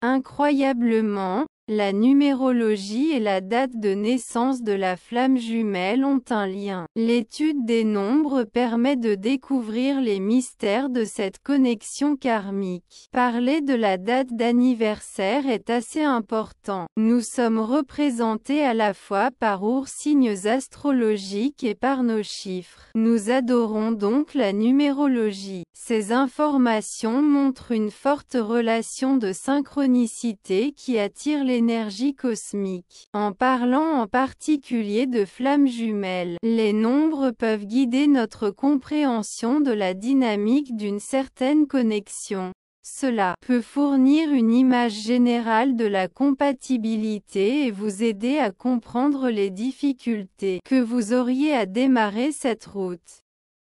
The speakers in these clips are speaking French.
Incroyablement, la numérologie et la date de naissance de la flamme jumelle ont un lien. L'étude des nombres permet de découvrir les mystères de cette connexion karmique. Parler de la date d'anniversaire est assez important. Nous sommes représentés à la fois par signes astrologiques et par nos chiffres. Nous adorons donc la numérologie. Ces informations montrent une forte relation de synchronicité qui attire l'énergie cosmique. En parlant en particulier de flammes jumelles, les nombres peuvent guider notre compréhension de la dynamique d'une certaine connexion. Cela peut fournir une image générale de la compatibilité et vous aider à comprendre les difficultés que vous auriez à démarrer cette route.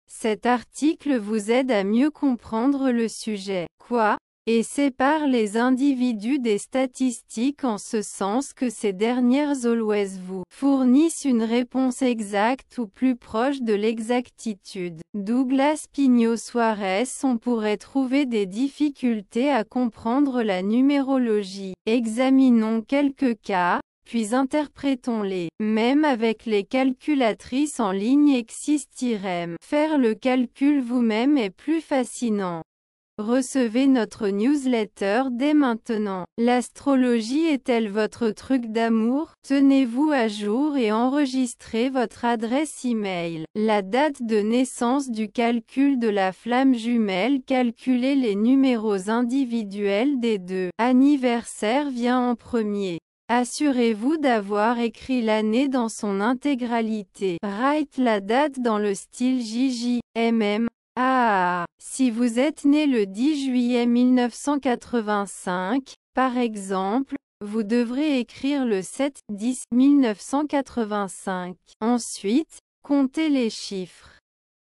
Cet article vous aide à mieux comprendre le sujet. Quoi ? Et sépare les individus des statistiques en ce sens que ces dernières always vous fournissent une réponse exacte ou plus proche de l'exactitude. Douglas Pignot-Suarez. On pourrait trouver des difficultés à comprendre la numérologie. Examinons quelques cas, puis interprétons-les. Même avec les calculatrices en ligne existent-ils. Faire le calcul vous-même est plus fascinant. Recevez notre newsletter dès maintenant. L'astrologie est-elle votre truc d'amour? Tenez-vous à jour et enregistrez votre adresse e-mail. La date de naissance du calcul de la flamme jumelle. Calculez les numéros individuels des deux anniversaires vient en premier. Assurez-vous d'avoir écrit l'année dans son intégralité. Write la date dans le style JJMM. Si vous êtes né le 10 juillet 1985, par exemple, vous devrez écrire le 7-10-1985. Ensuite, comptez les chiffres.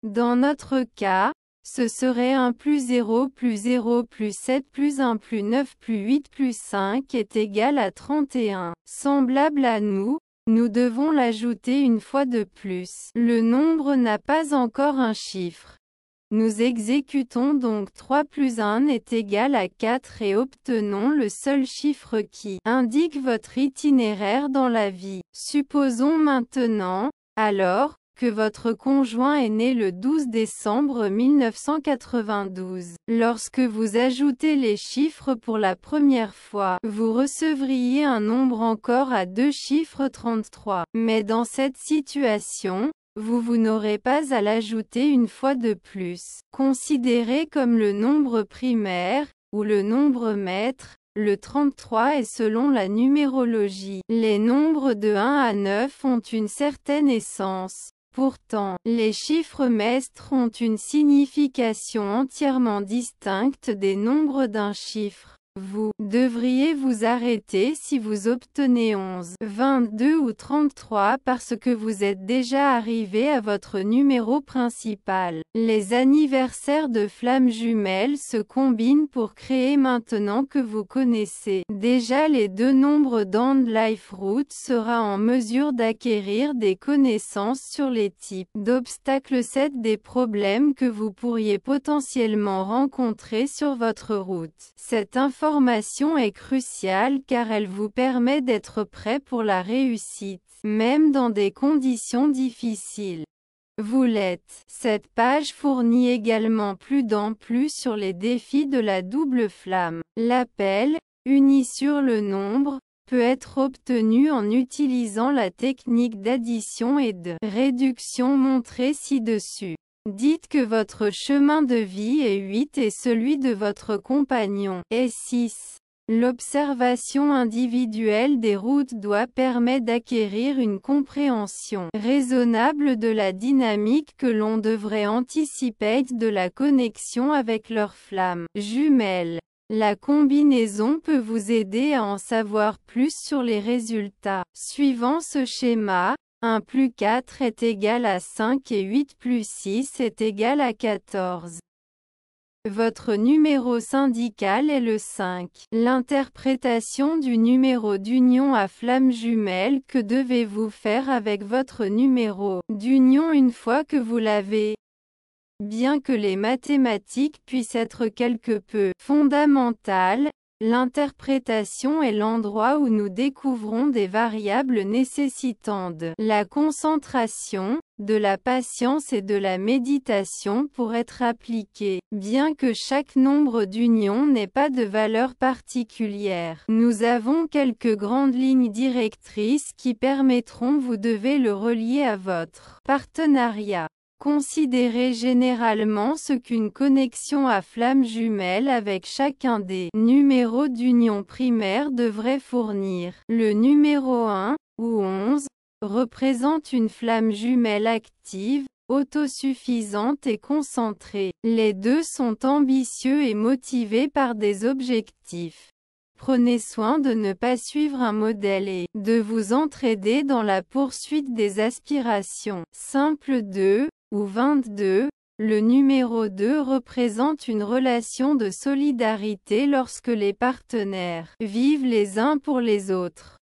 Dans notre cas, ce serait 1 plus 0 plus 0 plus 7 plus 1 plus 9 plus 8 plus 5 est égal à 31. Semblable à nous devons l'ajouter une fois de plus. Le nombre n'a pas encore un chiffre. Nous exécutons donc 3 plus 1 est égal à 4 et obtenons le seul chiffre qui indique votre itinéraire dans la vie. Supposons maintenant, alors, que votre conjoint est né le 12 décembre 1992. Lorsque vous ajoutez les chiffres pour la première fois, vous recevriez un nombre encore à deux chiffres 33. Mais dans cette situation, vous n'aurez pas à l'ajouter une fois de plus. Considéré comme le nombre primaire, ou le nombre maître, le 33 est selon la numérologie. Les nombres de 1 à 9 ont une certaine essence. Pourtant, les chiffres maîtres ont une signification entièrement distincte des nombres d'un chiffre. Vous devriez vous arrêter si vous obtenez 11, 22 ou 33 parce que vous êtes déjà arrivé à votre numéro principal. Les anniversaires de flammes jumelles se combinent pour créer maintenant que vous connaissez déjà les deux nombres d'And Life Route sera en mesure d'acquérir des connaissances sur les types d'obstacles 7 des problèmes que vous pourriez potentiellement rencontrer sur votre route. Cette information est cruciale car elle vous permet d'être prêt pour la réussite, même dans des conditions difficiles. Vous l'êtes. Cette page fournit également plus sur les défis de la double flamme. L'appel, uni sur le nombre, peut être obtenu en utilisant la technique d'addition et de réduction montrée ci-dessus. Dites que votre chemin de vie est 8 et celui de votre compagnon est 6. L'observation individuelle des routes doit permettre d'acquérir une compréhension raisonnable de la dynamique que l'on devrait anticiper de la connexion avec leurs flammes jumelles. La combinaison peut vous aider à en savoir plus sur les résultats. Suivant ce schéma, 1 plus 4 est égal à 5 et 8 plus 6 est égal à 14. Votre numéro syndical est le 5. L'interprétation du numéro d'union à flamme jumelle. Que devez-vous faire avec votre numéro d'union une fois que vous l'avez? Bien que les mathématiques puissent être quelque peu fondamentales, L'interprétation est l'endroit où nous découvrons des variables nécessitant de la concentration, de la patience et de la méditation pour être appliquées. Bien que chaque nombre d'union n'ait pas de valeur particulière, nous avons quelques grandes lignes directrices qui permettront vous devez le relier à votre partenariat. Considérez généralement ce qu'une connexion à flamme jumelle avec chacun des numéros d'union primaire devrait fournir. Le numéro 1, ou 11, représente une flamme jumelle active, autosuffisante et concentrée. Les deux sont ambitieux et motivés par des objectifs. Prenez soin de ne pas suivre un modèle et de vous entraider dans la poursuite des aspirations. Simple 2, ou 22, le numéro 2 représente une relation de solidarité lorsque les partenaires vivent les uns pour les autres.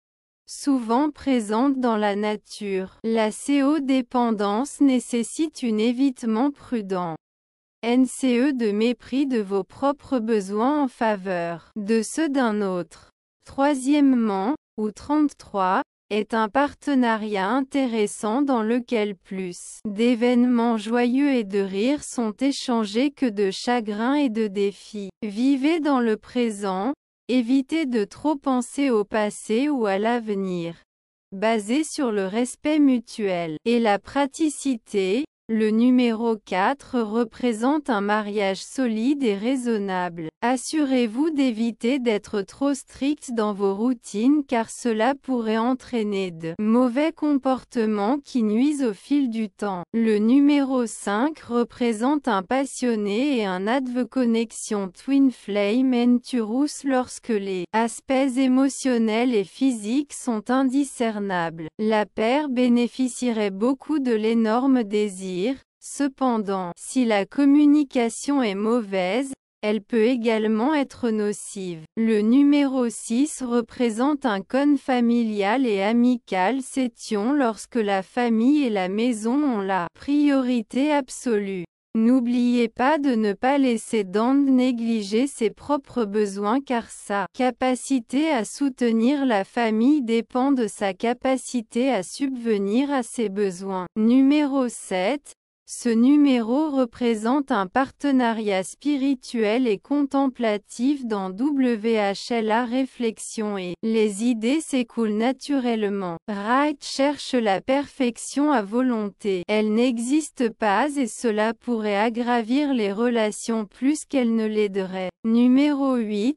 Souvent présente dans la nature, la CO-dépendance nécessite un évitement prudent. NCE de mépris de vos propres besoins en faveur de ceux d'un autre. Troisièmement, ou 33, est un partenariat intéressant dans lequel plus d'événements joyeux et de rires sont échangés que de chagrins et de défis. Vivez dans le présent, évitez de trop penser au passé ou à l'avenir. Basé sur le respect mutuel et la praticité, le numéro 4 représente un mariage solide et raisonnable. Assurez-vous d'éviter d'être trop strict dans vos routines car cela pourrait entraîner de mauvais comportements qui nuisent au fil du temps. Le numéro 5 représente un passionné et un adve connexion twin flame Enturus lorsque les aspects émotionnels et physiques sont indiscernables. La paire bénéficierait beaucoup de l'énorme désir. Cependant, si la communication est mauvaise, elle peut également être nocive. Le numéro 6 représente un cône familial et amical s'étion lorsque la famille et la maison ont la priorité absolue. N'oubliez pas de ne pas laisser Dan négliger ses propres besoins car sa capacité à soutenir la famille dépend de sa capacité à subvenir à ses besoins. Numéro 7. Ce numéro représente un partenariat spirituel et contemplatif dans WHLA réflexion et les idées s'écoulent naturellement. Wright cherche la perfection à volonté. Elle n'existe pas et cela pourrait aggravir les relations plus qu'elle ne l'aiderait. Numéro 8.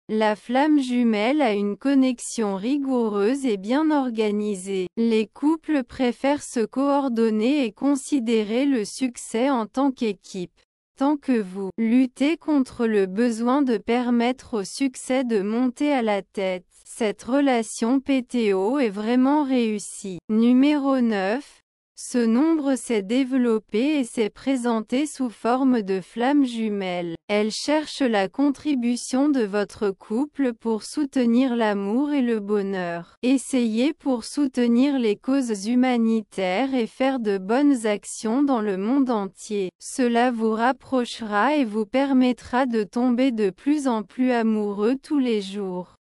La flamme jumelle a une connexion rigoureuse et bien organisée. Les couples préfèrent se coordonner et considérer le succès en tant qu'équipe. Tant que vous luttez contre le besoin de permettre au succès de monter à la tête, cette relation PTO est vraiment réussie. Numéro 9. Ce nombre s'est développé et s'est présenté sous forme de flamme jumelle. Elle cherche la contribution de votre couple pour soutenir l'amour et le bonheur. Essayez pour soutenir les causes humanitaires et faire de bonnes actions dans le monde entier. Cela vous rapprochera et vous permettra de tomber de plus en plus amoureux tous les jours.